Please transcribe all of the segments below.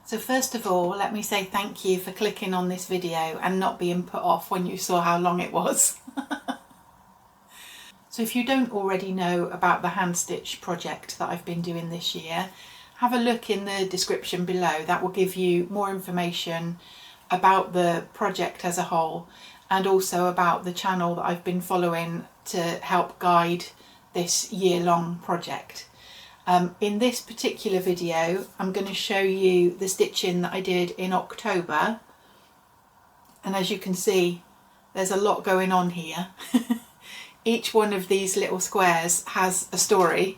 So first of all, let me say thank you for clicking on this video and not being put off when you saw how long it was. So if you don't already know about the hand stitch project that I've been doing this year, have a look in the description below. That will give you more information about the project as a whole and also about the channel that I've been following to help guide this year-long project. In this particular video, I'm going to show you the stitching that I did in October, and as you can see, there's a lot going on here. Each one of these little squares has a story,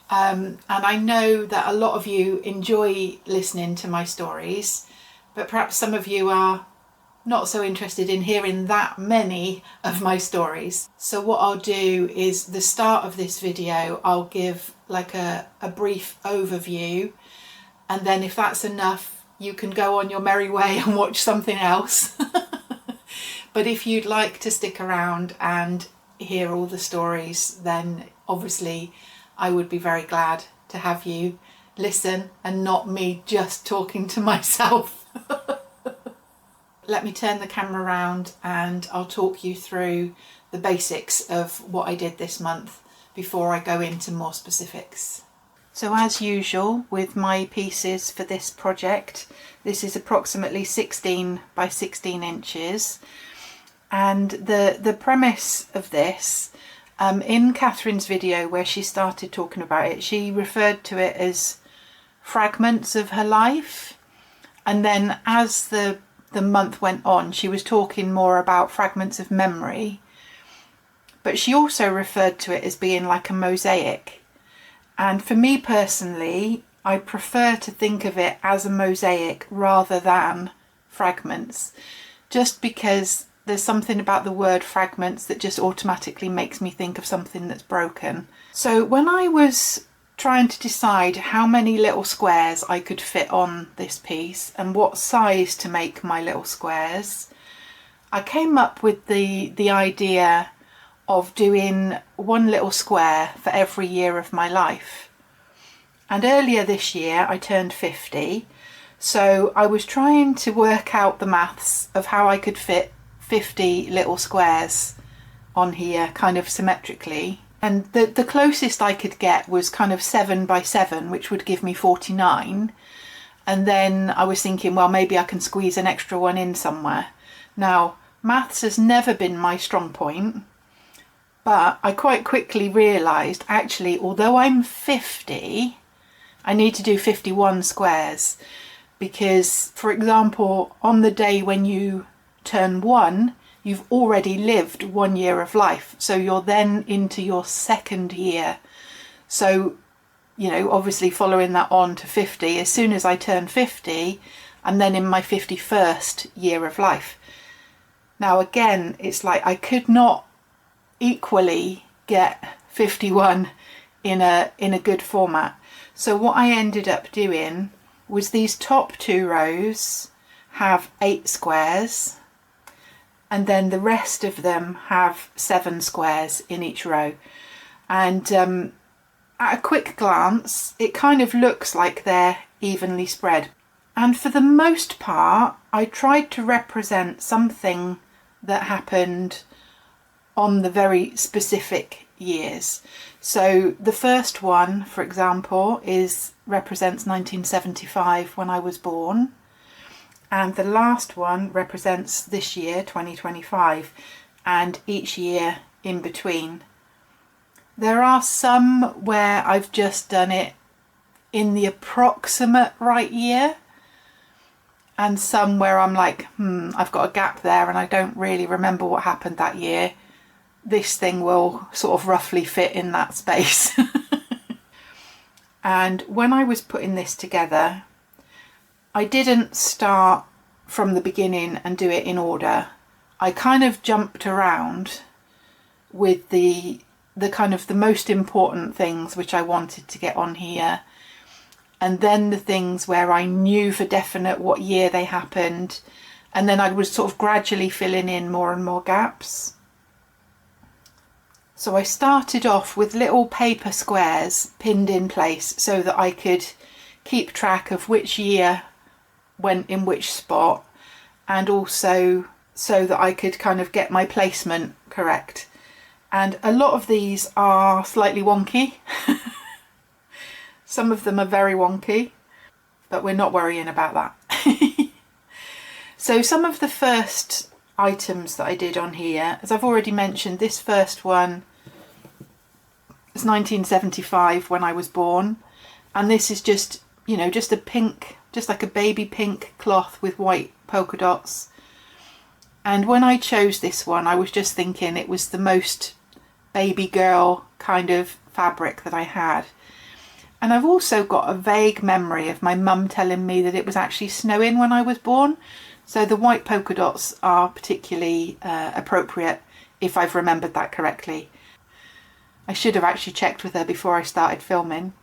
and I know that a lot of you enjoy listening to my stories, but perhaps some of you are not so interested in hearing that many of my stories. So what I'll do is, the start of this video, I'll give like a brief overview, and then if that's enough, you can go on your merry way and watch something else. But if you'd like to stick around and hear all the stories, then obviously I would be very glad to have you listen and not me just talking to myself. Let me turn the camera around and I'll talk you through the basics of what I did this month before I go into more specifics. So as usual with my pieces for this project, this is approximately 16 by 16 inches. And the premise of this, in Kathryn's video where she started talking about it, she referred to it as fragments of her life. And then as the month went on, she was talking more about fragments of memory, but she also referred to it as being like a mosaic. And for me personally, I prefer to think of it as a mosaic rather than fragments, just because there's something about the word fragments that just automatically makes me think of something that's broken. So when I was trying to decide how many little squares I could fit on this piece and what size to make my little squares, I came up with the idea of doing one little square for every year of my life. And earlier this year I turned 50, so I was trying to work out the maths of how I could fit 50 little squares on here kind of symmetrically. And the closest I could get was kind of 7 by 7, which would give me 49. And then I was thinking, well, maybe I can squeeze an extra one in somewhere. Now, maths has never been my strong point, but I quite quickly realised, actually, although I'm 50, I need to do 51 squares. Because, for example, on the day when you turn 1, you've already lived 1 year of life, so you're then into your second year. So, you know, obviously following that on to 50, as soon as I turn 50, I'm then in my 51st year of life. Now again, it's like I could not equally get 51 in a good format. So what I ended up doing was these top 2 rows have 8 squares, and then the rest of them have 7 squares in each row. And at a quick glance, it kind of looks like they're evenly spread. And for the most part, I tried to represent something that happened on the very specific years. So the first one, for example, represents 1975, when I was born. And the last one represents this year, 2025, and each year in between. There are some where I've just done it in the approximate right year, and some where I'm like, I've got a gap there and I don't really remember what happened that year. This thing will sort of roughly fit in that space. And when I was putting this together, I didn't start from the beginning and do it in order. I kind of jumped around with the kind of the most important things which I wanted to get on here, and then the things where I knew for definite what year they happened, and then I was sort of gradually filling in more and more gaps. So I started off with little paper squares pinned in place so that I could keep track of which year went in which spot, and also so that I could kind of get my placement correct. And a lot of these are slightly wonky. Some of them are very wonky, but we're not worrying about that. So some of the first items that I did on here, as I've already mentioned, this first one is 1975 when I was born, and this is just, you know, just a pink, just like a baby pink cloth with white polka dots. And when I chose this one, I was just thinking it was the most baby girl kind of fabric that I had. And I've also got a vague memory of my mum telling me that it was actually snowing when I was born. So the white polka dots are particularly appropriate, if I've remembered that correctly. I should have actually checked with her before I started filming.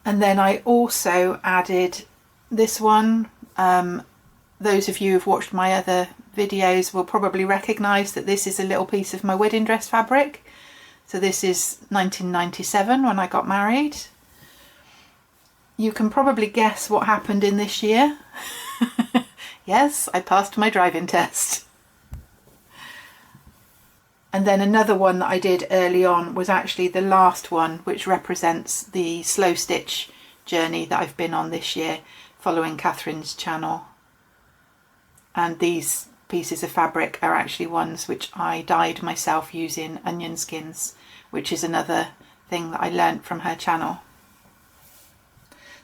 And then I also added this one. Those of you who've watched my other videos will probably recognise that this is a little piece of my wedding dress fabric. So this is 1997 when I got married. You can probably guess what happened in this year. Yes, I passed my driving test. And then another one that I did early on was actually the last one, which represents the slow stitch journey that I've been on this year, following Kathryn's channel. And these pieces of fabric are actually ones which I dyed myself using onion skins, which is another thing that I learnt from her channel.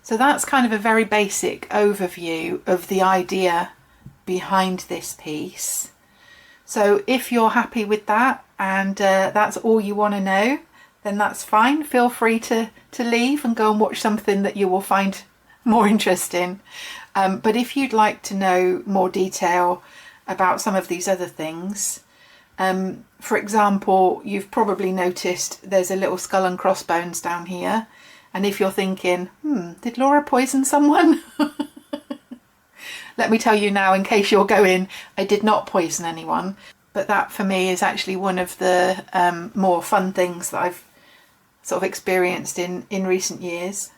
So that's kind of a very basic overview of the idea behind this piece. So if you're happy with that and that's all you want to know, then that's fine. Feel free to leave and go and watch something that you will find more interesting. But if you'd like to know more detail about some of these other things, for example, you've probably noticed there's a little skull and crossbones down here. And if you're thinking, did Laura poison someone? Let me tell you now, in case you're going, I did not poison anyone. But that for me is actually one of the more fun things that I've sort of experienced in recent years.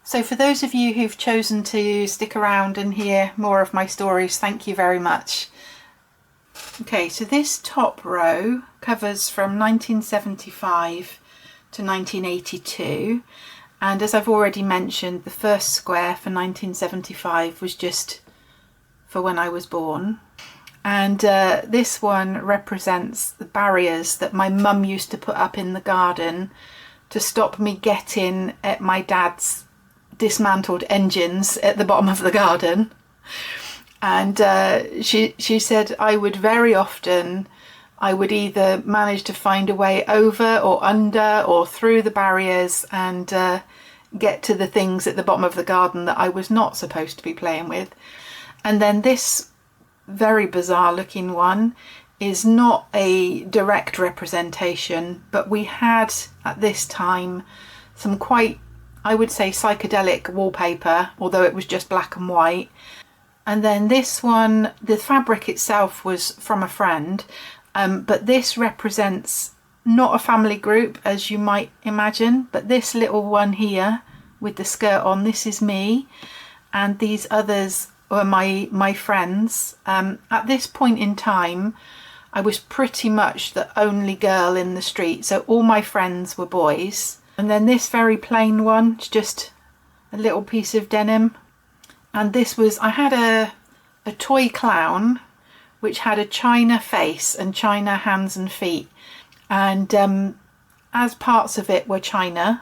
So for those of you who've chosen to stick around and hear more of my stories, thank you very much. Okay, so this top row covers from 1975 to 1982, and as I've already mentioned, the first square for 1975 was just for when I was born. And this one represents the barriers that my mum used to put up in the garden to stop me getting at my dad's dismantled engines at the bottom of the garden. And she said I would very often, I would either manage to find a way over or under or through the barriers and get to the things at the bottom of the garden that I was not supposed to be playing with. And then this very bizarre looking one is not a direct representation, but we had at this time some quite, I would say, psychedelic wallpaper, although it was just black and white. And then this one, the fabric itself was from a friend, but this represents not a family group as you might imagine, but this little one here with the skirt on, this is me, and these others were my friends. At this point in time, I was pretty much the only girl in the street, so all my friends were boys. And then this very plain one, it's just a little piece of denim. And this was, I had a toy clown which had a china face and china hands and feet. And as parts of it were china,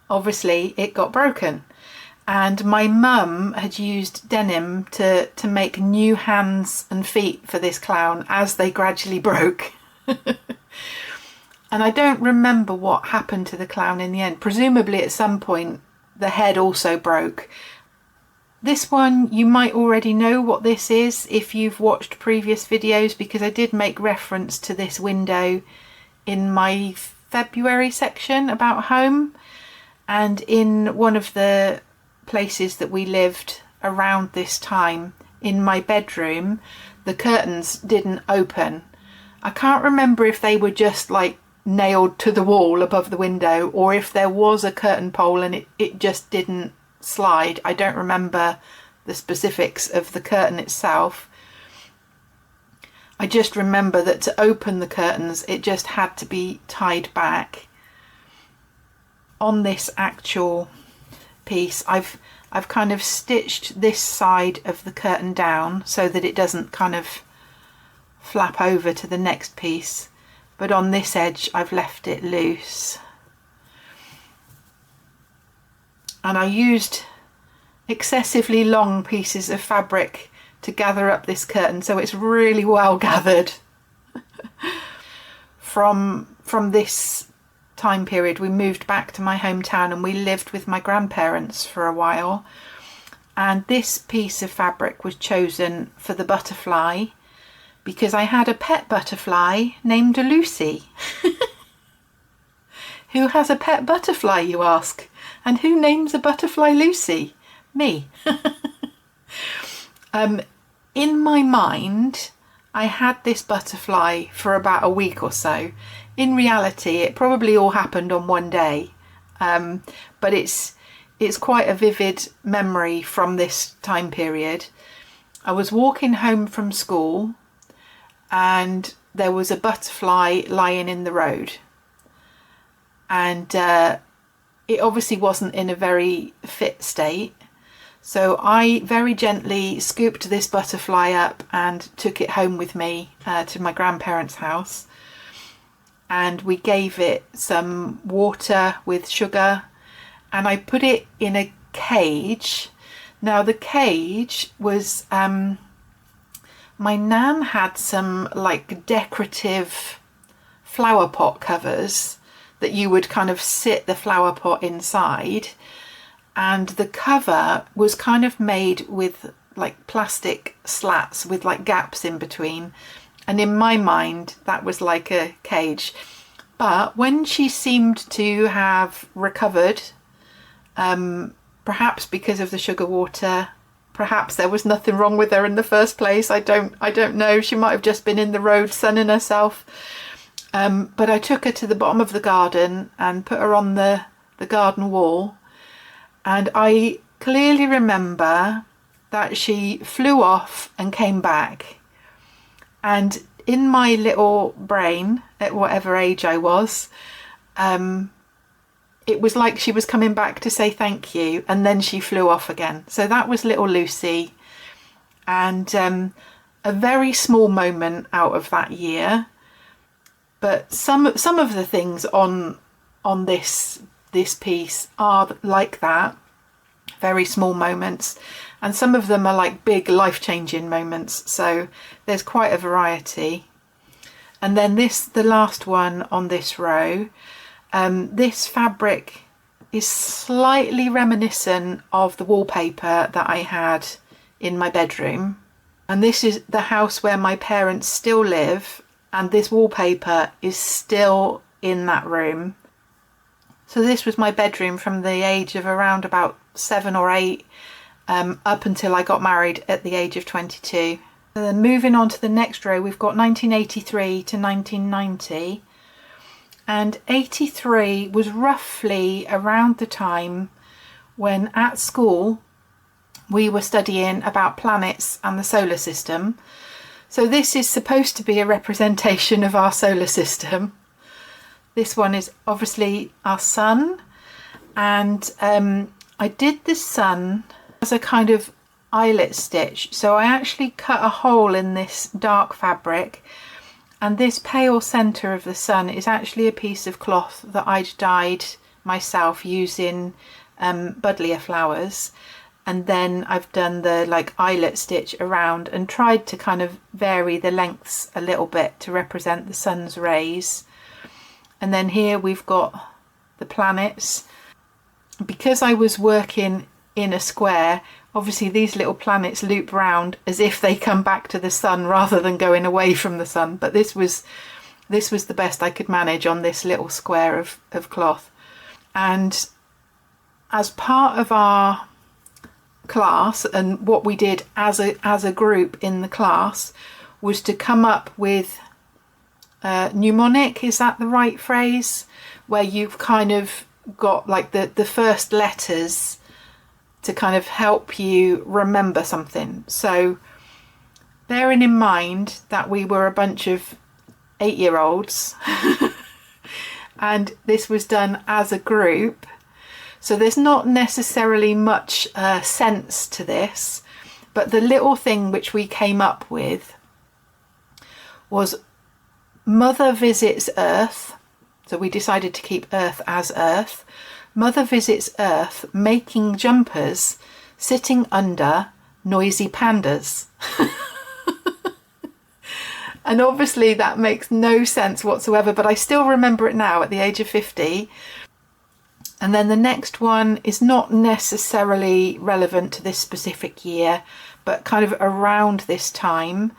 obviously it got broken. And my mum had used denim to make new hands and feet for this clown as they gradually broke. And I don't remember what happened to the clown in the end. Presumably at some point the head also broke. This one, you might already know what this is if you've watched previous videos, because I did make reference to this window in my February section about home. And in one of the places that we lived around this time, in my bedroom, the curtains didn't open. I can't remember if they were just like nailed to the wall above the window, or if there was a curtain pole and it just didn't slide. I don't remember the specifics of the curtain itself. I just remember that to open the curtains, it just had to be tied back. On this actual piece, I've kind of stitched this side of the curtain down so that it doesn't kind of flap over to the next piece, but on this edge I've left it loose. And I used excessively long pieces of fabric to gather up this curtain, so it's really well gathered. From this time period, we moved back to my hometown and we lived with my grandparents for a while, and this piece of fabric was chosen for the butterfly because I had a pet butterfly named Lucy. Who has a pet butterfly, you ask? And who names a butterfly Lucy? Me. In my mind, I had this butterfly for about a week or so. In reality, it probably all happened on one day, but it's quite a vivid memory from this time period. I was walking home from school and there was a butterfly lying in the road, and it obviously wasn't in a very fit state. So I very gently scooped this butterfly up and took it home with me to my grandparents' house. And we gave it some water with sugar, and I put it in a cage. Now the cage was, my nan had some like decorative flower pot covers that you would kind of sit the flower pot inside. And the cover was kind of made with like plastic slats with like gaps in between. And in my mind, that was like a cage. But when she seemed to have recovered, perhaps because of the sugar water, perhaps there was nothing wrong with her in the first place. I don't know. She might have just been in the road sunning herself. But I took her to the bottom of the garden and put her on the garden wall. And I clearly remember that she flew off and came back. And in my little brain, at whatever age I was, it was like she was coming back to say thank you, and then she flew off again. So that was little Lucy. And a very small moment out of that year. But some of the things on this piece are like that, very small moments, and some of them are like big life-changing moments, so there's quite a variety. And then the last one on this row, this fabric is slightly reminiscent of the wallpaper that I had in my bedroom, and this is the house where my parents still live, and this wallpaper is still in that room. So this was my bedroom from the age of around about 7 or 8 up until I got married at the age of 22. And then moving on to the next row, we've got 1983 to 1990. And 83 was roughly around the time when at school we were studying about planets and the solar system. So this is supposed to be a representation of our solar system. This one is obviously our sun, and I did the sun as a kind of eyelet stitch. So I actually cut a hole in this dark fabric, and this pale centre of the sun is actually a piece of cloth that I'd dyed myself using buddleia flowers. And then I've done the like eyelet stitch around and tried to kind of vary the lengths a little bit to represent the sun's rays. And then here we've got the planets. Because I was working in a square, obviously these little planets loop round as if they come back to the sun rather than going away from the sun. But this was the best I could manage on this little square of cloth. And as part of our class, and what we did as a group in the class, was to come up with mnemonic, is that the right phrase, where you've kind of got like the first letters to kind of help you remember something. So bearing in mind that we were a bunch of 8-year-olds and this was done as a group, so there's not necessarily much sense to this, but the little thing which we came up with was Mother visits Earth. So we decided to keep Earth as Earth. Mother visits Earth making jumpers, sitting under noisy pandas. And obviously that makes no sense whatsoever, but I still remember it now at the age of 50. And then the next one is not necessarily relevant to this specific year, but kind of around this time.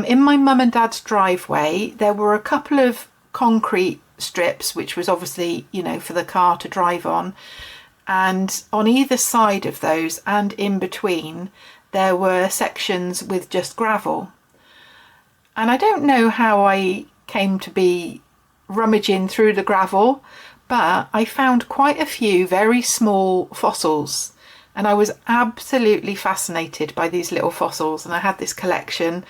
In my mum and dad's driveway, there were a couple of concrete strips, which was obviously, you know, for the car to drive on. And on either side of those and in between, there were sections with just gravel. And I don't know how I came to be rummaging through the gravel, but I found quite a few very small fossils. And I was absolutely fascinated by these little fossils, and I had this collection.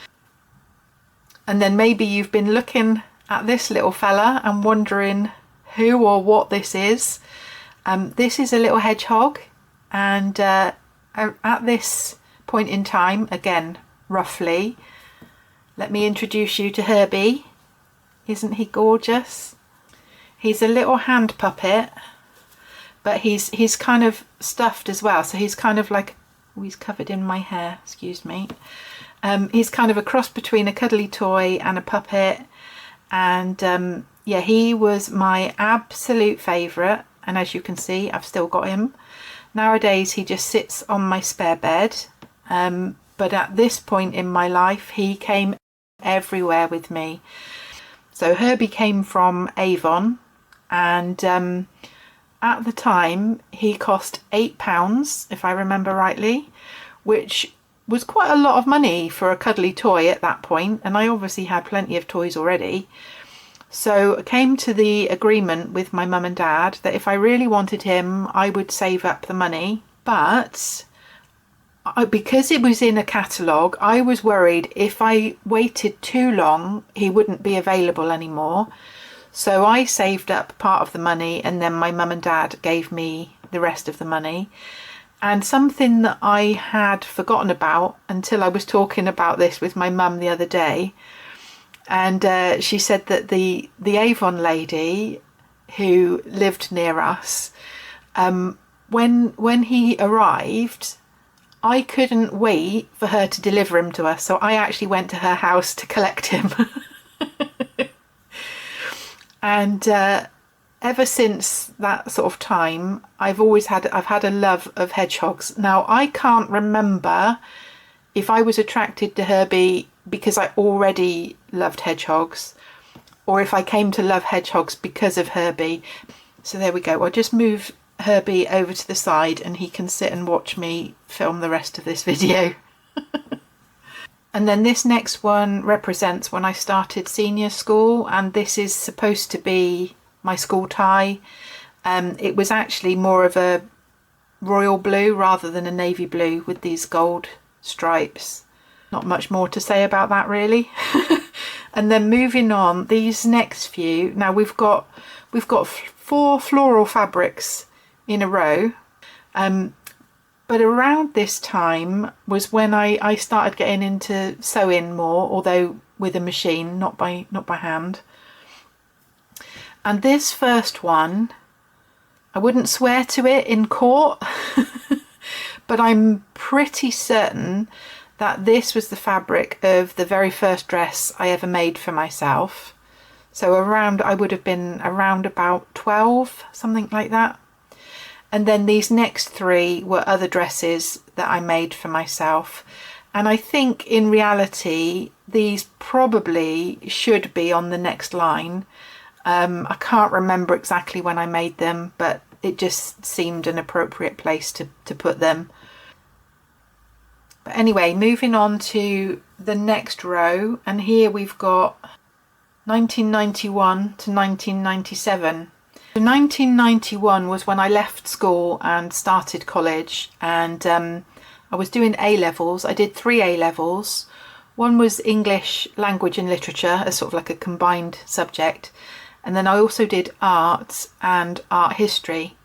And then maybe you've been looking at this little fella and wondering who or what this is. This is a little hedgehog, and at this point in time, again, roughly, let me introduce you to Herbie. Isn't he gorgeous? He's a little hand puppet, but he's kind of stuffed as well. So he's kind of like, oh, he's covered in my hair, excuse me. He's kind of a cross between a cuddly toy and a puppet. And yeah, he was my absolute favourite. And as you can see, I've still got him. Nowadays, he just sits on my spare bed. But at this point in my life, he came everywhere with me. So Herbie came from Avon, and at the time he cost £8, if I remember rightly, which was quite a lot of money for a cuddly toy at that point, and I obviously had plenty of toys already. So I came to the agreement with my mum and dad that if I really wanted him, I would save up the money. But because it was in a catalogue, I was worried if I waited too long, he wouldn't be available anymore. So I saved up part of the money, and then my mum and dad gave me the rest of the money. And something that I had forgotten about until I was talking about this with my mum the other day, and she said that the Avon lady who lived near us, when he arrived, I couldn't wait for her to deliver him to us, so I actually went to her house to collect him. And ever since that sort of time, I've had a love of hedgehogs. Now, I can't remember if I was attracted to Herbie because I already loved hedgehogs, or if I came to love hedgehogs because of Herbie. So there we go. I'll just move Herbie over to the side and he can sit and watch me film the rest of this video. And then this next one represents when I started senior school, and this is supposed to be my school tie. It was actually more of a royal blue rather than a navy blue with these gold stripes. Not much more to say about that really. And then moving on, these next few, now we've got 4 floral fabrics in a row. But around this time was when I started getting into sewing more, although with a machine, not by hand. And this first one, I wouldn't swear to it in court, but I'm pretty certain that this was the fabric of the very first dress I ever made for myself. So I would have been around about 12, something like that. And then these next 3 were other dresses that I made for myself. And I think in reality, these probably should be on the next line. I can't remember exactly when I made them, but it just seemed an appropriate place to put them. But anyway, moving on to the next row, and here we've got 1991 to 1997. 1991 was when I left school and started college, and I was doing A-levels. I did 3 A-levels. One was English language and literature, as sort of like a combined subject, and then I also did art and art history.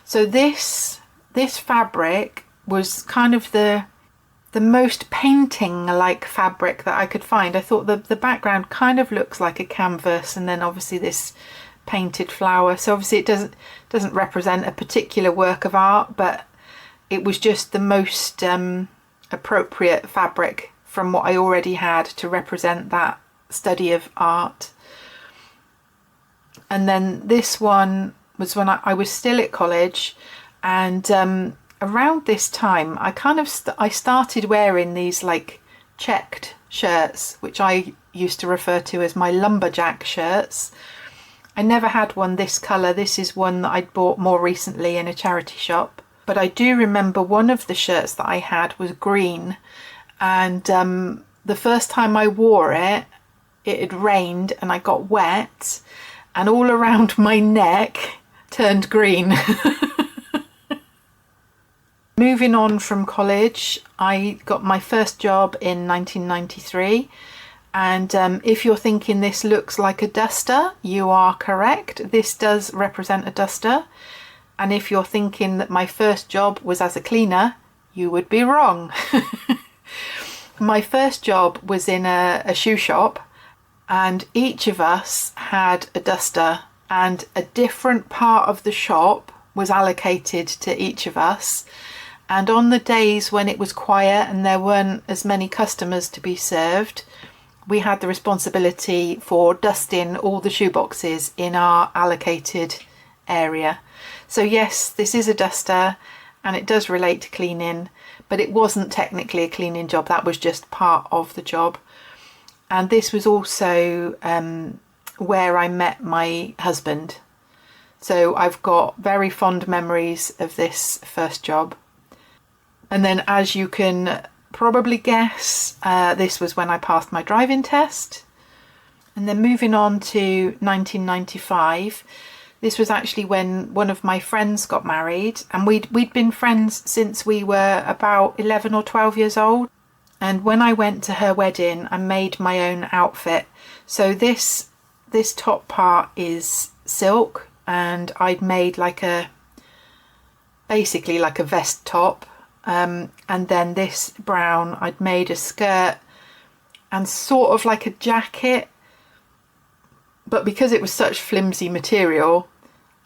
So this fabric was kind of the most painting like fabric that I could find. I thought the background kind of looks like a canvas, and then obviously this painted flower, so obviously it doesn't represent a particular work of art, but it was just the most appropriate fabric from what I already had to represent that study of art. And then this one was when I was still at college, and around this time I started wearing these like checked shirts, which I used to refer to as my lumberjack shirts. I never had one this colour. This is one that I'd bought more recently in a charity shop. But I do remember one of the shirts that I had was green, and the first time I wore it, it had rained and I got wet, and all around my neck turned green. Moving on from college, I got my first job in 1993. And if you're thinking this looks like a duster, you are correct. This does represent a duster. And if you're thinking that my first job was as a cleaner, you would be wrong. My first job was in a shoe shop, and each of us had a duster, and a different part of the shop was allocated to each of us. And on the days when it was quiet and there weren't as many customers to be served, we had the responsibility for dusting all the shoe boxes in our allocated area. So yes, this is a duster and it does relate to cleaning, but it wasn't technically a cleaning job. That was just part of the job. And this was also where I met my husband. So I've got very fond memories of this first job. And then, as you can probably guess, this was when I passed my driving test. And then moving on to 1995, this was actually when one of my friends got married, and we'd been friends since we were about 11 or 12 years old. And when I went to her wedding, I made my own outfit. So this top part is silk, and I'd made basically like a vest top. And then this brown, I'd made a skirt and sort of like a jacket, but because it was such flimsy material,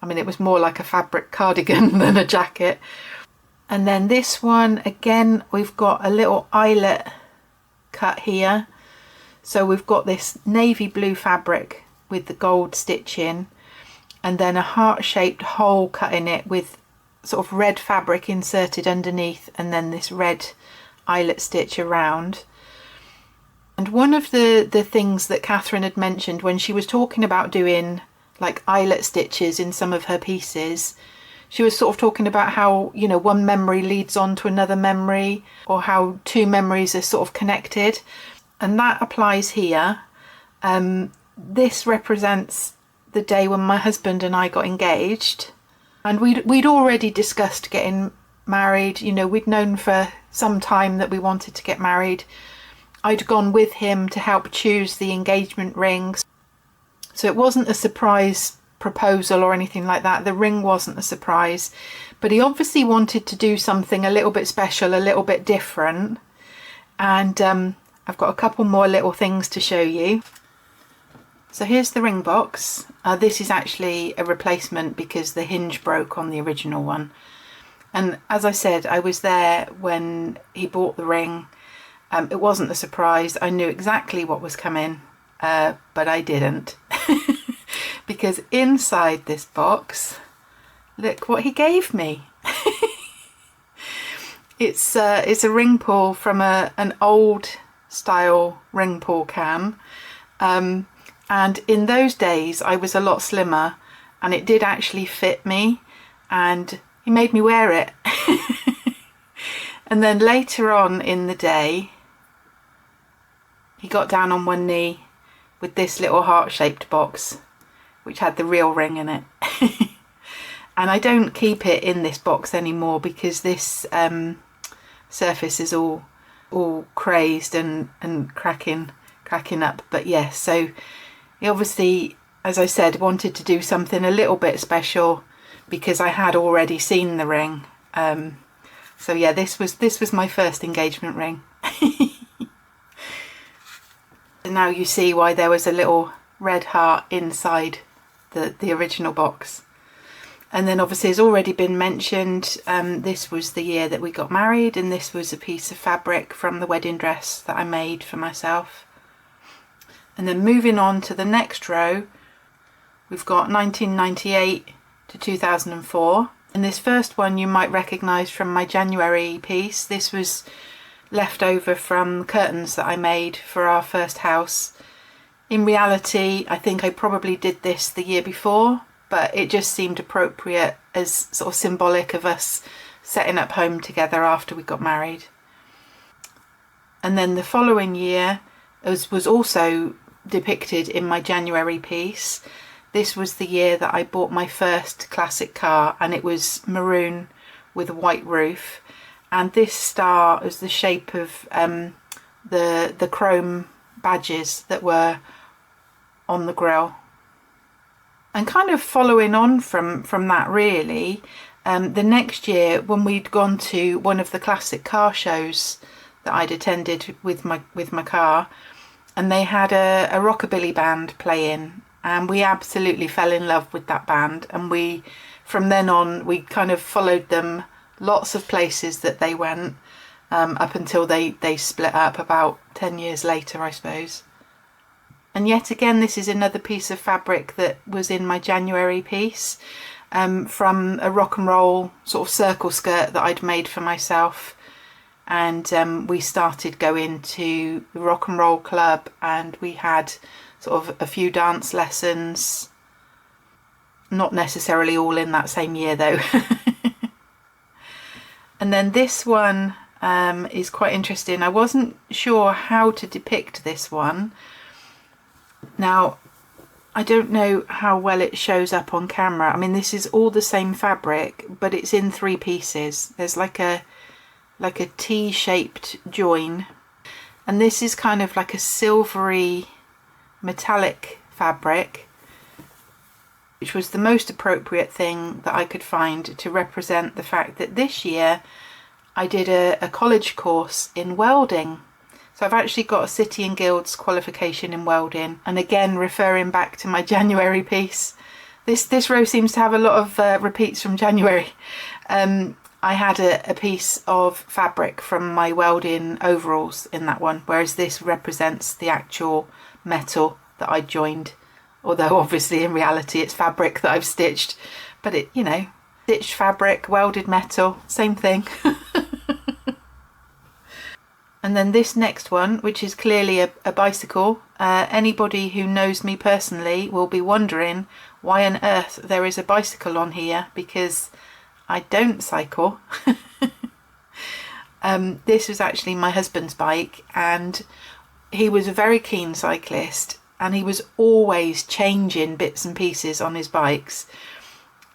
I mean, it was more like a fabric cardigan than a jacket. And then this one, again, we've got a little eyelet cut here. So we've got this navy blue fabric with the gold stitching, and then a heart-shaped hole cut in it with sort of red fabric inserted underneath, and then this red eyelet stitch around. And one of the things that Kathryn had mentioned when she was talking about doing like eyelet stitches in some of her pieces, she was sort of talking about how, you know, one memory leads on to another memory, or how two memories are sort of connected, and that applies here. This represents the day when my husband and I got engaged. And we'd already discussed getting married. You know, we'd known for some time that we wanted to get married. I'd gone with him to help choose the engagement rings. So it wasn't a surprise proposal or anything like that. The ring wasn't a surprise. But he obviously wanted to do something a little bit special, a little bit different. And I've got a couple more little things to show you. So here's the ring box. This is actually a replacement because the hinge broke on the original one. And as I said, I was there when he bought the ring. It wasn't a surprise. I knew exactly what was coming, but I didn't. Because inside this box, look what he gave me. It's a ring pull from an old style ring pull cam. And in those days I was a lot slimmer, and it did actually fit me, and he made me wear it. And then later on in the day, he got down on one knee with this little heart-shaped box, which had the real ring in it. And I don't keep it in this box anymore because this surface is all crazed and cracking up. But yes, so he obviously, as I said, wanted to do something a little bit special because I had already seen the ring. So yeah, this was my first engagement ring. And now you see why there was a little red heart inside the original box. And then obviously, as already been mentioned, this was the year that we got married, and this was a piece of fabric from the wedding dress that I made for myself. And then moving on to the next row, we've got 1998 to 2004. And this first one you might recognise from my January piece. This was left over from curtains that I made for our first house. In reality, I think I probably did this the year before, but it just seemed appropriate as sort of symbolic of us setting up home together after we got married. And then the following year was also depicted in my January piece. This was the year that I bought my first classic car, and it was maroon with a white roof. And this star was the shape of the chrome badges that were on the grille. And kind of following on from that really, the next year when we'd gone to one of the classic car shows that I'd attended with my car, and they had a rockabilly band playing, and we absolutely fell in love with that band. And we, from then on, we kind of followed them lots of places that they went, up until they split up about 10 years later, I suppose. And yet again, this is another piece of fabric that was in my January piece, from a rock and roll sort of circle skirt that I'd made for myself. And we started going to the rock and roll club, and we had sort of a few dance lessons, not necessarily all in that same year though. And then this one is quite interesting. I wasn't sure how to depict this one. Now, I don't know how well it shows up on camera. I mean, this is all the same fabric, but it's in 3 pieces. There's like a T-shaped join, and this is kind of like a silvery metallic fabric, which was the most appropriate thing that I could find to represent the fact that this year I did a college course in welding. So I've actually got a City and Guilds qualification in welding. And again, referring back to my January piece, this row seems to have a lot of repeats from January. I had a piece of fabric from my welding overalls in that one, whereas this represents the actual metal that I joined. Although obviously in reality it's fabric that I've stitched, but it, you know, stitched fabric, welded metal, same thing. And then this next one, which is clearly a bicycle, anybody who knows me personally will be wondering why on earth there is a bicycle on here, because I don't cycle. This was actually my husband's bike, and he was a very keen cyclist, and he was always changing bits and pieces on his bikes.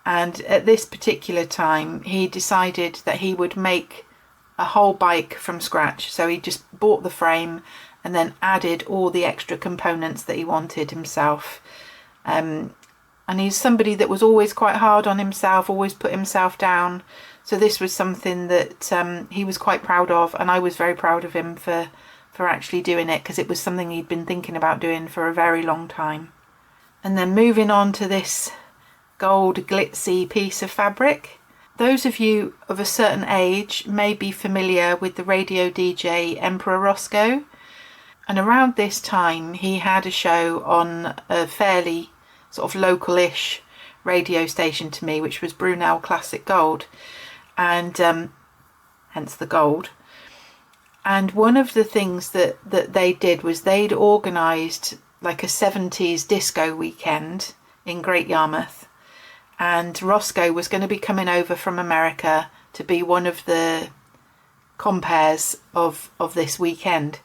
And at this particular time, he decided that he would make a whole bike from scratch. So he just bought the frame and then added all the extra components that he wanted himself. And he's somebody that was always quite hard on himself, always put himself down. So this was something that he was quite proud of, and I was very proud of him for actually doing it, because it was something he'd been thinking about doing for a very long time. And then moving on to this gold glitzy piece of fabric. Those of you of a certain age may be familiar with the radio DJ Emperor Roscoe, and around this time he had a show on a fairly sort of local-ish radio station to me, which was Brunel Classic Gold, and hence the gold. And one of the things that they did was they'd organised like a 70s disco weekend in Great Yarmouth. And Roscoe was going to be coming over from America to be one of the compares of this weekend.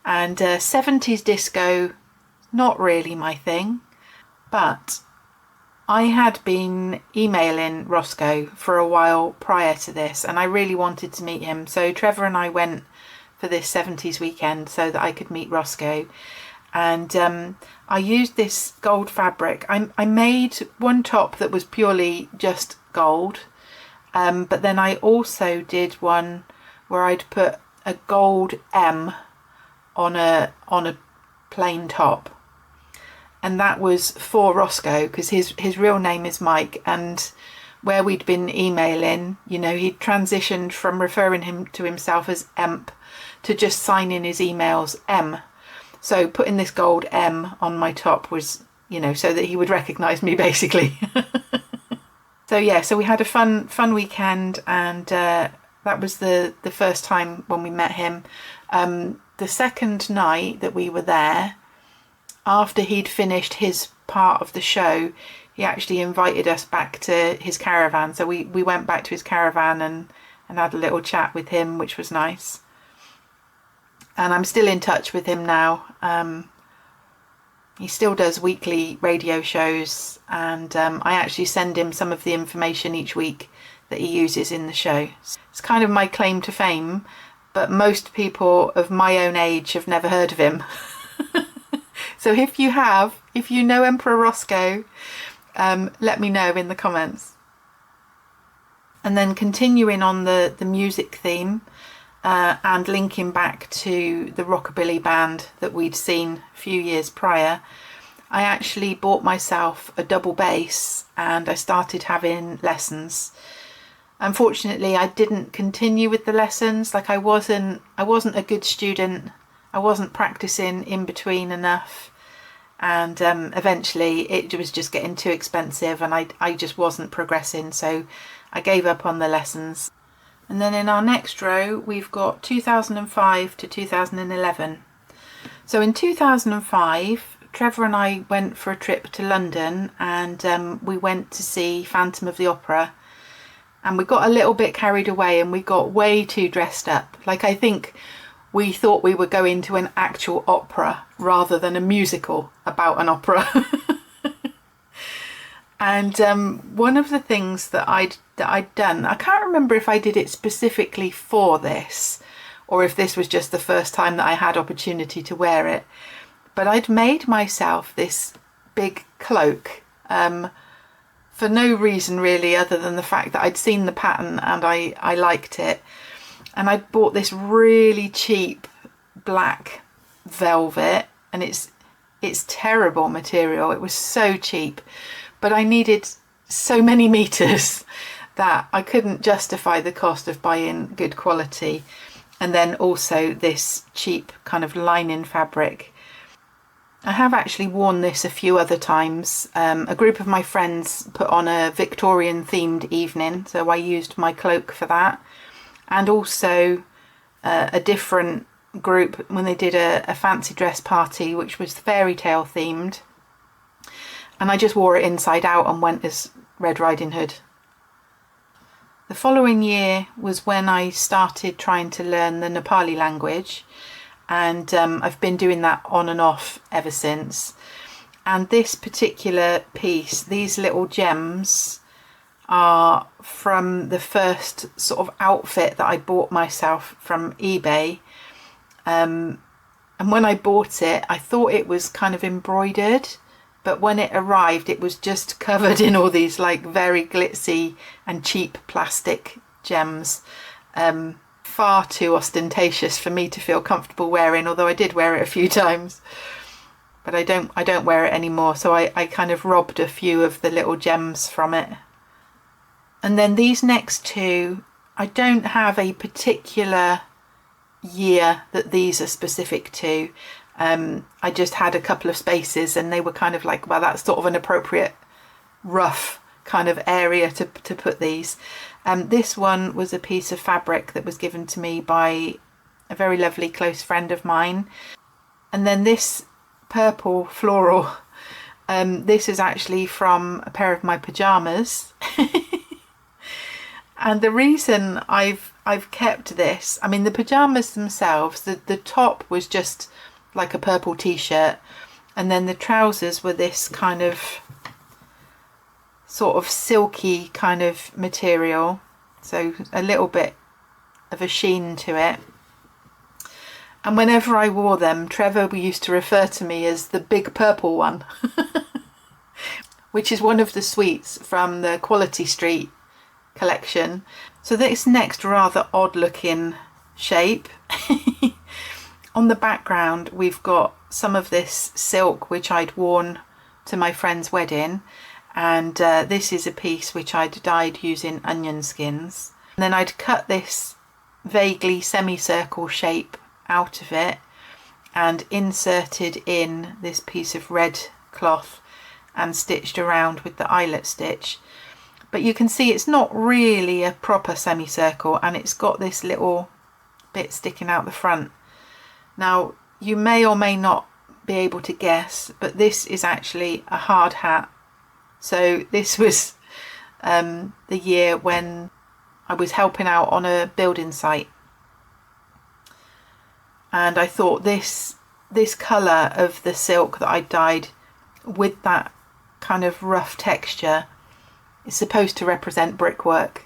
And 70s disco, not really my thing, but I had been emailing Roscoe for a while prior to this, and I really wanted to meet him. So Trevor and I went for this 70s weekend so that I could meet Roscoe. And I used this gold fabric. I made one top that was purely just gold, but then I also did one where I'd put a gold M on a plain top, and that was for Roscoe because his real name is Mike, and where we'd been emailing, you know, he'd transitioned from referring him to himself as Emp to just signing his emails M. So putting this gold M on my top was, you know, so that he would recognise me basically. So yeah, so we had a fun weekend, and that was the first time when we met him. The second night that we were there, after he'd finished his part of the show, he actually invited us back to his caravan. So we went back to his caravan and had a little chat with him, which was nice. And I'm still in touch with him now. He still does weekly radio shows, and I actually send him some of the information each week that he uses in the show. It's kind of my claim to fame, but most people of my own age have never heard of him. So if you know Emperor Roscoe, let me know in the comments. And then continuing on the music theme, and linking back to the rockabilly band that we'd seen a few years prior, I actually bought myself a double bass and I started having lessons. Unfortunately, I didn't continue with the lessons. Like I wasn't a good student. I wasn't practicing in between enough, and eventually it was just getting too expensive, and I just wasn't progressing, so I gave up on the lessons. And then in our next row, we've got 2005 to 2011. So in 2005, Trevor and I went for a trip to London, and we went to see Phantom of the Opera. And we got a little bit carried away and we got way too dressed up. Like, I think we thought we were going to an actual opera rather than a musical about an opera. And one of the things that I'd done, I can't remember if I did it specifically for this or if this was just the first time that I had opportunity to wear it, but I'd made myself this big cloak for no reason really other than the fact that I'd seen the pattern and I liked it. And I bought this really cheap black velvet, and it's terrible material. It was so cheap. But I needed so many meters that I couldn't justify the cost of buying good quality. And then also this cheap kind of lining fabric. I have actually worn this a few other times. A group of my friends put on a Victorian themed evening, so I used my cloak for that. And also a different group when they did a fancy dress party, which was fairy tale themed. And I just wore it inside out and went as Red Riding Hood. The following year was when I started trying to learn the Nepali language, and I've been doing that on and off ever since. And this particular piece, these little gems, are from the first sort of outfit that I bought myself from eBay. And when I bought it, I thought it was kind of embroidered. But when it arrived, it was just covered in all these like very glitzy and cheap plastic gems. Far too ostentatious for me to feel comfortable wearing, although I did wear it a few times. But I don't wear it anymore, so I kind of robbed a few of the little gems from it. And then these next two, I don't have a particular year that these are specific to. I just had a couple of spaces and they were kind of like, well, that's sort of an appropriate rough kind of area to put these. This one was a piece of fabric that was given to me by a very lovely close friend of mine. And then this purple floral, this is actually from a pair of my pajamas. And the reason I've kept this, I mean, the pajamas themselves, the top was just like a purple t-shirt, and then the trousers were this kind of sort of silky kind of material, so a little bit of a sheen to it. And whenever I wore them, Trevor used to refer to me as the big purple one, which is one of the sweets from the Quality Street collection. So this next rather odd looking shape, on the background we've got some of this silk which I'd worn to my friend's wedding, and this is a piece which I'd dyed using onion skins. And then I'd cut this vaguely semicircle shape out of it and inserted in this piece of red cloth and stitched around with the eyelet stitch. But you can see it's not really a proper semicircle, and it's got this little bit sticking out the front. Now you may or may not be able to guess, but this is actually a hard hat. So this was the year when I was helping out on a building site, and I thought this colour of the silk that I dyed with that kind of rough texture is supposed to represent brickwork.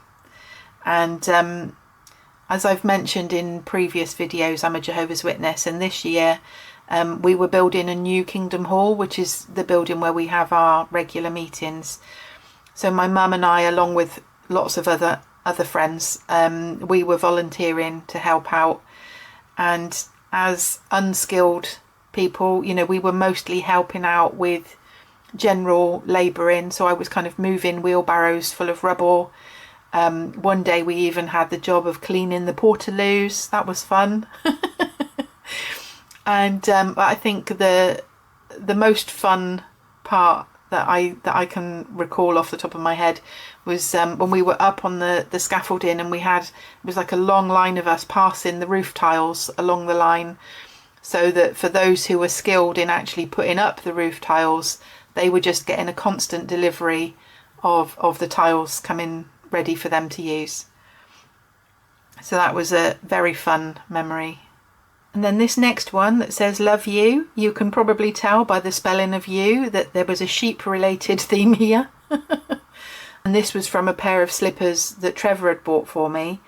And as I've mentioned in previous videos, I'm a Jehovah's Witness, and this year we were building a new Kingdom Hall, which is the building where we have our regular meetings. So my mum and I, along with lots of other friends, we were volunteering to help out. And as unskilled people, you know, we were mostly helping out with general labouring. So I was kind of moving wheelbarrows full of rubble. One day we even had the job of cleaning the portaloos. That was fun. And I think the most fun part that I can recall off the top of my head was when we were up on the scaffolding, and it was like a long line of us passing the roof tiles along the line, so that for those who were skilled in actually putting up the roof tiles, they were just getting a constant delivery of the tiles coming ready for them to use. So that was a very fun memory. And then this next one that says love you, you can probably tell by the spelling of you that there was a sheep related theme here. And this was from a pair of slippers that Trevor had bought for me,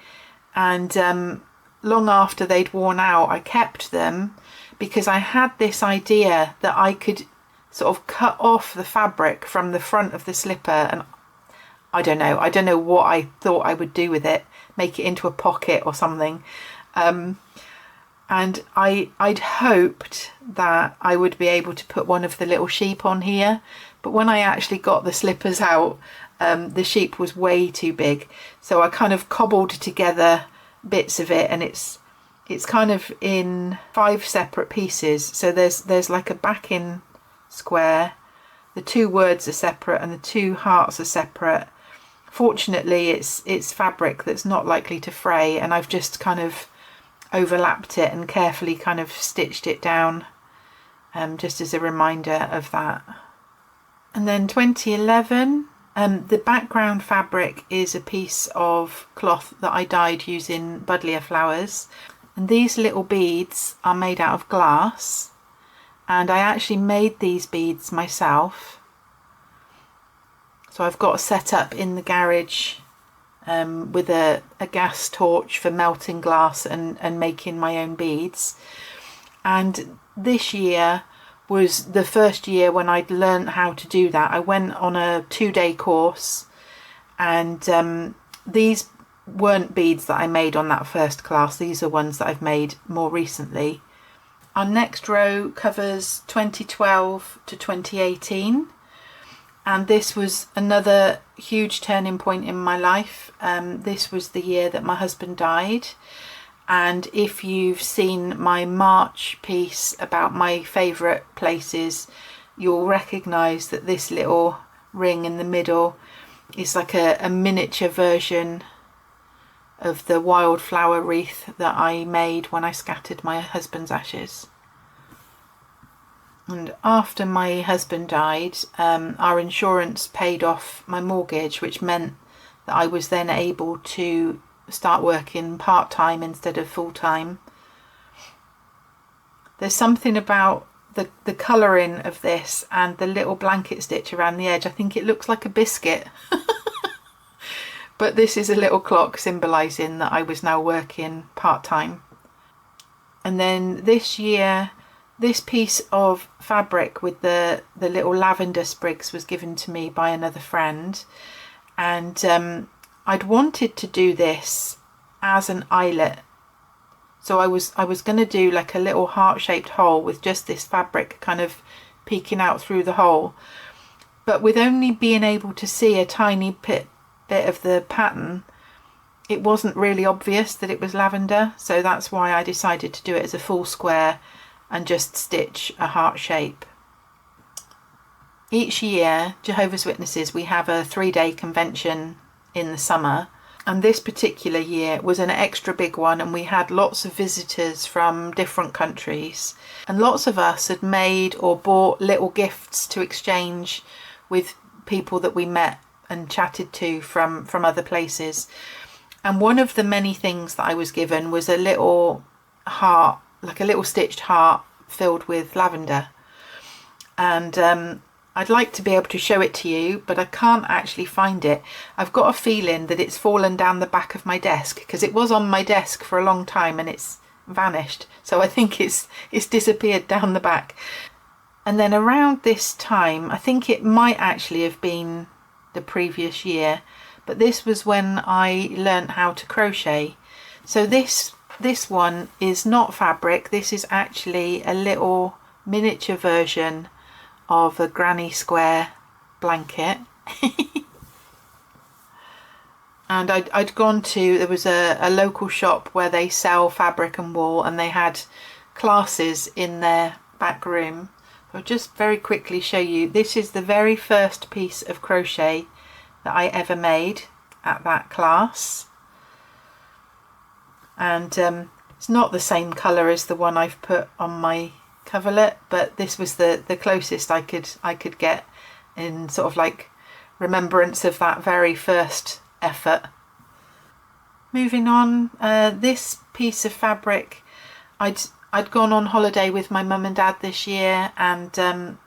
and long after they'd worn out I kept them because I had this idea that I could sort of cut off the fabric from the front of the slipper, and I don't know what I thought I would do with it, make it into a pocket or something. And I'd hoped that I would be able to put one of the little sheep on here, but when I actually got the slippers out, the sheep was way too big. So I kind of cobbled together bits of it, and it's kind of in 5 separate pieces. So there's like a backing square, the 2 words are separate, and the 2 hearts are separate. Fortunately it's fabric that's not likely to fray, and I've just kind of overlapped it and carefully kind of stitched it down, just as a reminder of that. And then 2011, the background fabric is a piece of cloth that I dyed using buddleia flowers, and these little beads are made out of glass, and I actually made these beads myself. So I've got set up in the garage with a gas torch for melting glass and making my own beads. And this year was the first year when I'd learned how to do that. I went on a 2-day course, and these weren't beads that I made on that first class. These are ones that I've made more recently. Our next row covers 2012 to 2018. And this was another huge turning point in my life. This was the year that my husband died. And if you've seen my March piece about my favourite places, you'll recognise that this little ring in the middle is like a miniature version of the wildflower wreath that I made when I scattered my husband's ashes. And after my husband died, our insurance paid off my mortgage, which meant that I was then able to start working part-time instead of full-time. There's something about the colouring of this and the little blanket stitch around the edge, I think it looks like a biscuit. But this is a little clock symbolising that I was now working part-time. And then this year, this piece of fabric with the little lavender sprigs was given to me by another friend. And I'd wanted to do this as an eyelet. So I was going to do like a little heart-shaped hole with just this fabric kind of peeking out through the hole. But with only being able to see a tiny bit of the pattern, it wasn't really obvious that it was lavender. So that's why I decided to do it as a full square and just stitch a heart shape. Each year, Jehovah's Witnesses, we have a 3-day convention in the summer. And this particular year was an extra big one, and we had lots of visitors from different countries. And lots of us had made or bought little gifts to exchange with people that we met and chatted to from other places. And one of the many things that I was given was a little heart, like a little stitched heart filled with lavender. And I'd like to be able to show it to you, but I can't actually find it. I've got a feeling that it's fallen down the back of my desk, because it was on my desk for a long time and it's vanished. So I think it's disappeared down the back. And then around this time, I think it might actually have been the previous year, but this was when I learnt how to crochet. So this one is not fabric. This is actually a little miniature version of a granny square blanket. And I'd gone to, there was a local shop where they sell fabric and wool, and they had classes in their back room. I'll just very quickly show you. This is the very first piece of crochet that I ever made at that class. And it's not the same colour as the one I've put on my coverlet, but this was the closest I could get in sort of like remembrance of that very first effort. Moving on, this piece of fabric, I'd gone on holiday with my mum and dad this year, and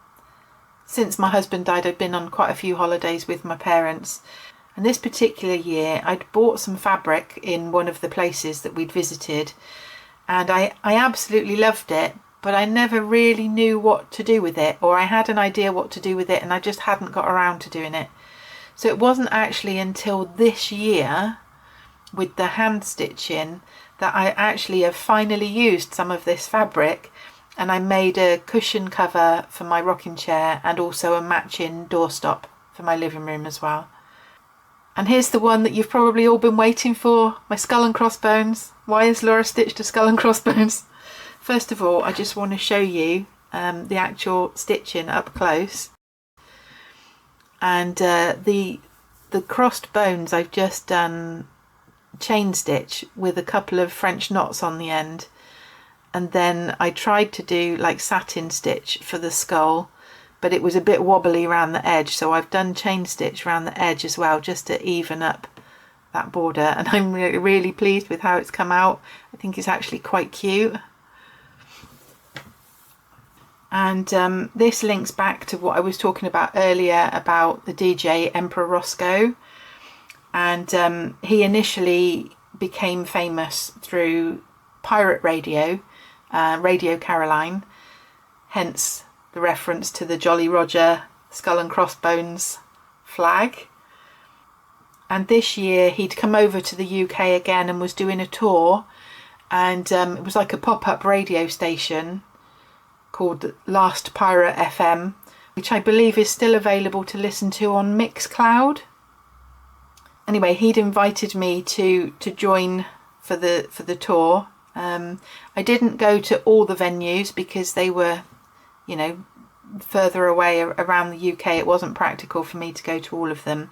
since my husband died, I'd been on quite a few holidays with my parents. And this particular year, I'd bought some fabric in one of the places that we'd visited, and I absolutely loved it, but I never really knew what to do with it, or I had an idea what to do with it and I just hadn't got around to doing it. So it wasn't actually until this year, with the hand stitching, that I actually have finally used some of this fabric, and I made a cushion cover for my rocking chair and also a matching doorstop for my living room as well. And here's the one that you've probably all been waiting for, my skull and crossbones. Why has Laura stitched a skull and crossbones? First of all, I just want to show you the actual stitching up close. And the crossed bones, I've just done chain stitch with a couple of French knots on the end. And then I tried to do like satin stitch for the skull, but it was a bit wobbly around the edge. So I've done chain stitch around the edge as well, just to even up that border. And I'm really pleased with how it's come out. I think it's actually quite cute. And this links back to what I was talking about earlier about the DJ Emperor Roscoe. And he initially became famous through pirate radio, Radio Caroline, hence the reference to the Jolly Roger skull and crossbones flag. And this year he'd come over to the UK again and was doing a tour, and it was like a pop-up radio station called Last Pirate FM, which I believe is still available to listen to on Mixcloud. Anyway, he'd invited me to join for the tour. I didn't go to all the venues because they were, you know, further away around the UK. It wasn't practical for me to go to all of them.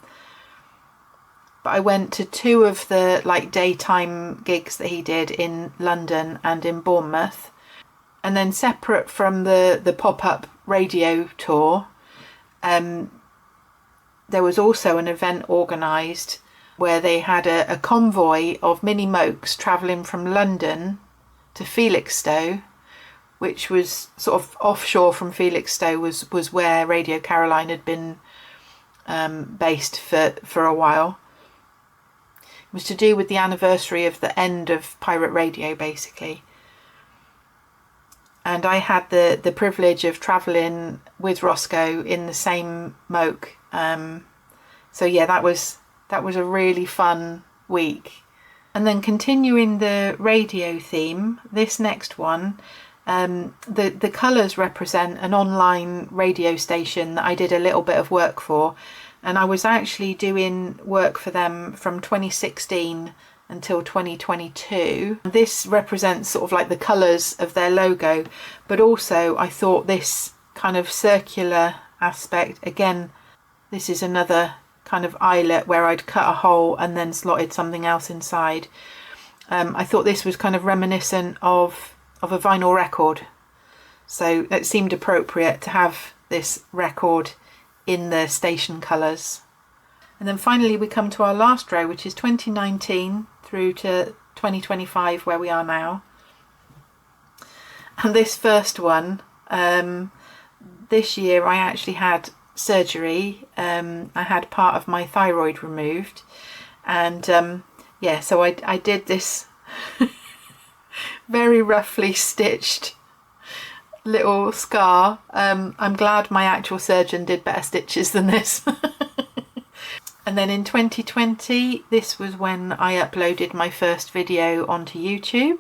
But I went to 2 of the like daytime gigs that he did in London and in Bournemouth. And then separate from the pop-up radio tour, there was also an event organised where they had a convoy of mini mokes travelling from London to Felixstowe, which was sort of offshore from Felixstowe, was where Radio Caroline had been based for a while. It was to do with the anniversary of the end of pirate radio, basically. And I had the privilege of travelling with Roscoe in the same moke. So yeah, that was a really fun week. And then continuing the radio theme, this next one, the colours represent an online radio station that I did a little bit of work for, and I was actually doing work for them from 2016 until 2022. This represents sort of like the colours of their logo, but also I thought this kind of circular aspect, again, this is another kind of eyelet where I'd cut a hole and then slotted something else inside. I thought this was kind of reminiscent of a vinyl record, so it seemed appropriate to have this record in the station colours. And then finally we come to our last row, which is 2019 through to 2025, where we are now. And this first one, this year I actually had surgery. I had part of my thyroid removed, and yeah, so I did this very roughly stitched little scar. I'm glad my actual surgeon did better stitches than this. And then in 2020, this was when I uploaded my first video onto YouTube.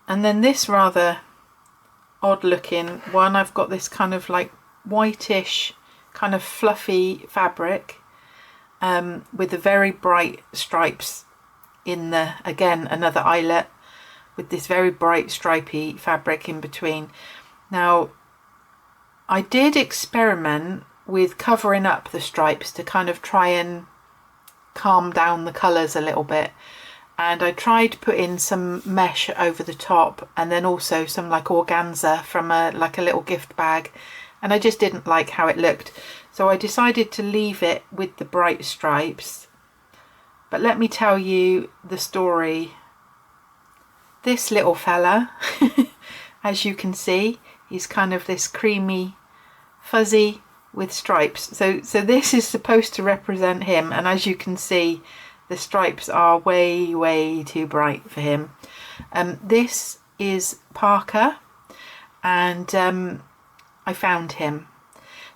And then this rather odd looking one, I've got this kind of like whitish kind of fluffy fabric with the very bright stripes in the, again, another eyelet with this very bright stripy fabric in between. Now, I did experiment with covering up the stripes to kind of try and calm down the colours a little bit, and I tried putting some mesh over the top and then also some like organza from a little gift bag, and I just didn't like how it looked, so I decided to leave it with the bright stripes. But let me tell you the story. This little fella, as you can see, he's kind of this creamy fuzzy with stripes, so this is supposed to represent him, and as you can see, the stripes are way too bright for him. This is Parker, and I found him.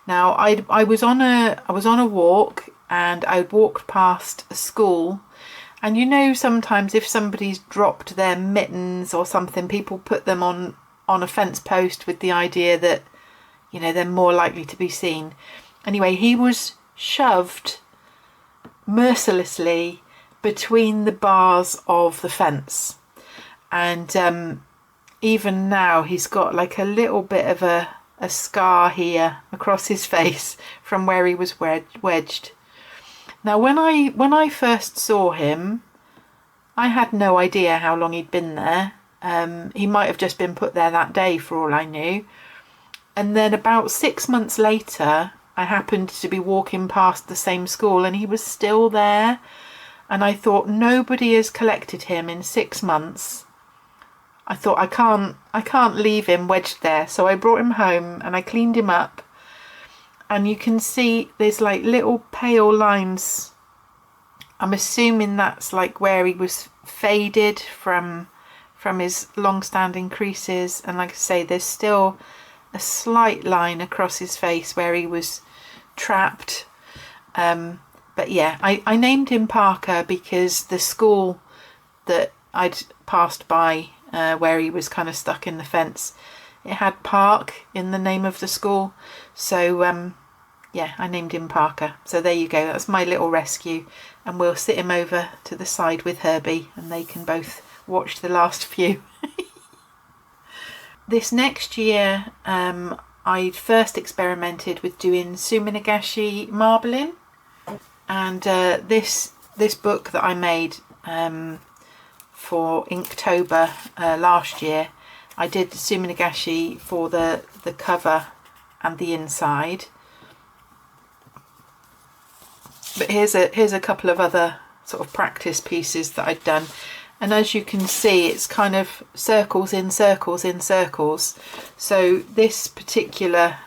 Now I was on a walk, and I walked past a school, and you know, sometimes if somebody's dropped their mittens or something, people put them on a fence post with the idea that, you know, they're more likely to be seen. Anyway, he was shoved mercilessly between the bars of the fence, and even now he's got like a little bit of a scar here across his face from where he was wedged. Now when I first saw him, I had no idea how long he'd been there. He might have just been put there that day for all I knew. And then about 6 months later, I happened to be walking past the same school and he was still there. And I thought, nobody has collected him in 6 months. I thought, I can't leave him wedged there. So I brought him home and I cleaned him up. And you can see there's like little pale lines. I'm assuming that's like where he was faded from his long-standing creases. And like I say, there's still a slight line across his face where he was trapped. But yeah, I named him Parker because the school that I'd passed by, where he was kind of stuck in the fence, it had Park in the name of the school. So yeah, I named him Parker. So there you go, that's my little rescue, and we'll sit him over to the side with Herbie and they can both watch the last few. This next year, I first experimented with doing suminagashi marbling, and this book that I made for Inktober last year, I did suminagashi for the cover and the inside. But here's a couple of other sort of practice pieces that I'd done, And as you can see, it's kind of circles in circles in circles. So this particular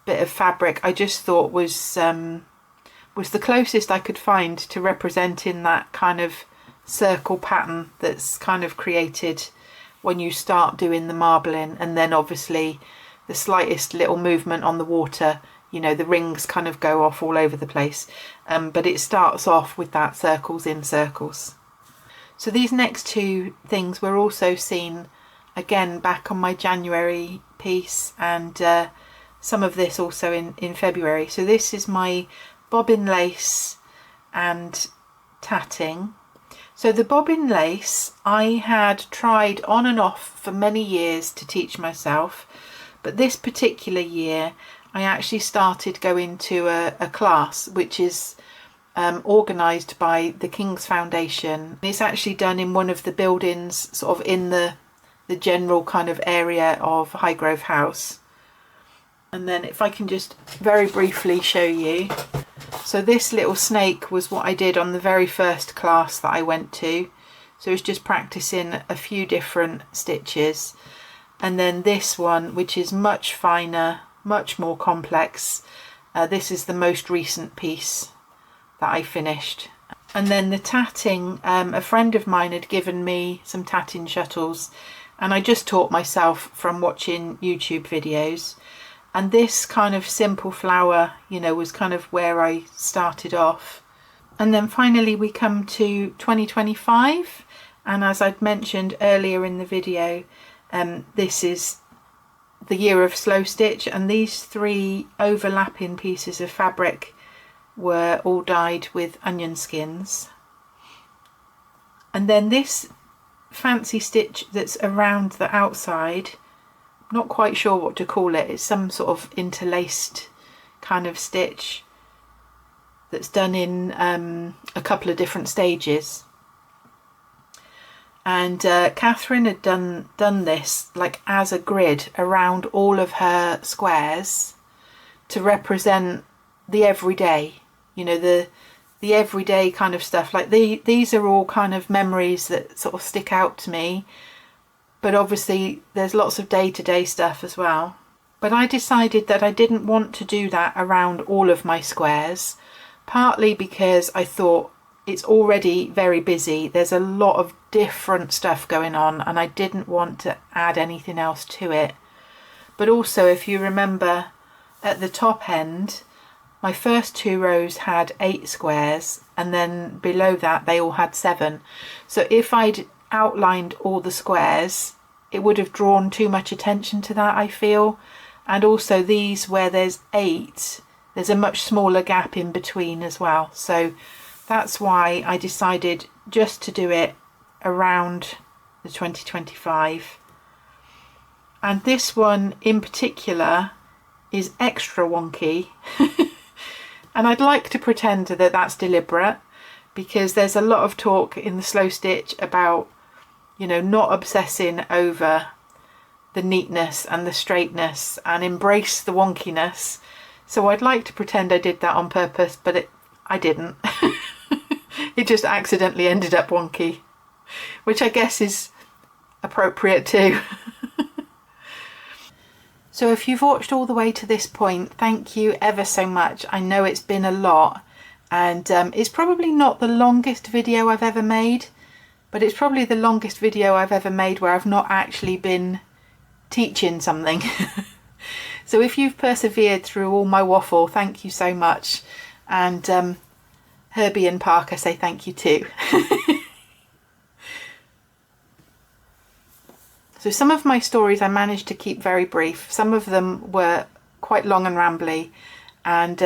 bit of fabric I just thought was the closest I could find to representing that kind of circle pattern that's kind of created when you start doing the marbling, and then obviously the slightest little movement on the water, you know, the rings kind of go off all over the place, but it starts off with that circles in circles. So these next two things were also seen again back on my January piece, and some of this also in February. So this is my bobbin lace and tatting. So the bobbin lace I had tried on and off for many years to teach myself, but this particular year I actually started going to a class which is organised by the King's Foundation. It's actually done in one of the buildings sort of in the general kind of area of Highgrove House. And then if I can just very briefly show you. So this little snake was what I did on the very first class that I went to. So it's just practicing a few different stitches. And then this one, which is much finer, much more complex. This is the most recent piece that I finished. And then the tatting, a friend of mine had given me some tatting shuttles, and I just taught myself from watching YouTube videos. And this kind of simple flower, you know, was kind of where I started off. And then finally we come to 2025, and as I'd mentioned earlier in the video, this is the year of slow stitch, and these three overlapping pieces of fabric were all dyed with onion skins. And then this fancy stitch that's around the outside, not quite sure what to call it, it's some sort of interlaced kind of stitch that's done in a couple of different stages. And Kathryn had done this like as a grid around all of her squares to represent the everyday, you know, the everyday kind of stuff. Like these are all kind of memories that sort of stick out to me, but obviously there's lots of day-to-day stuff as well. But I decided that I didn't want to do that around all of my squares, partly because I thought it's already very busy. There's a lot of different stuff going on and I didn't want to add anything else to it. But also, if you remember, at the top end, my first two rows had 8 squares, and then below that they all had 7. So if I'd outlined all the squares, it would have drawn too much attention to that, I feel. And also these where there's 8, there's a much smaller gap in between as well. So that's why I decided just to do it around the 2025. And this one in particular is extra wonky. And I'd like to pretend that that's deliberate, because there's a lot of talk in the slow stitch about, you know, not obsessing over the neatness and the straightness and embrace the wonkiness. So I'd like to pretend I did that on purpose, but I didn't. It just accidentally ended up wonky, which I guess is appropriate too. So if you've watched all the way to this point, thank you ever so much. I know it's been a lot, and it's probably not the longest video I've ever made, but it's probably the longest video I've ever made where I've not actually been teaching something. So if you've persevered through all my waffle, thank you so much. And Herbie and Parker say thank you too. So some of my stories I managed to keep very brief. Some of them were quite long and rambly, and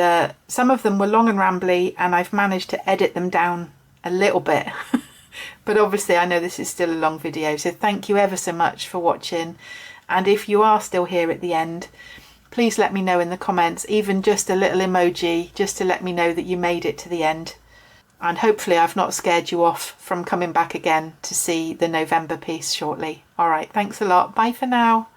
some of them were long and rambly and I've managed to edit them down a little bit. But obviously I know this is still a long video, so thank you ever so much for watching. And if you are still here at the end, please let me know in the comments, even just a little emoji, just to let me know that you made it to the end. And hopefully I've not scared you off from coming back again to see the November piece shortly. All right, thanks a lot. Bye for now.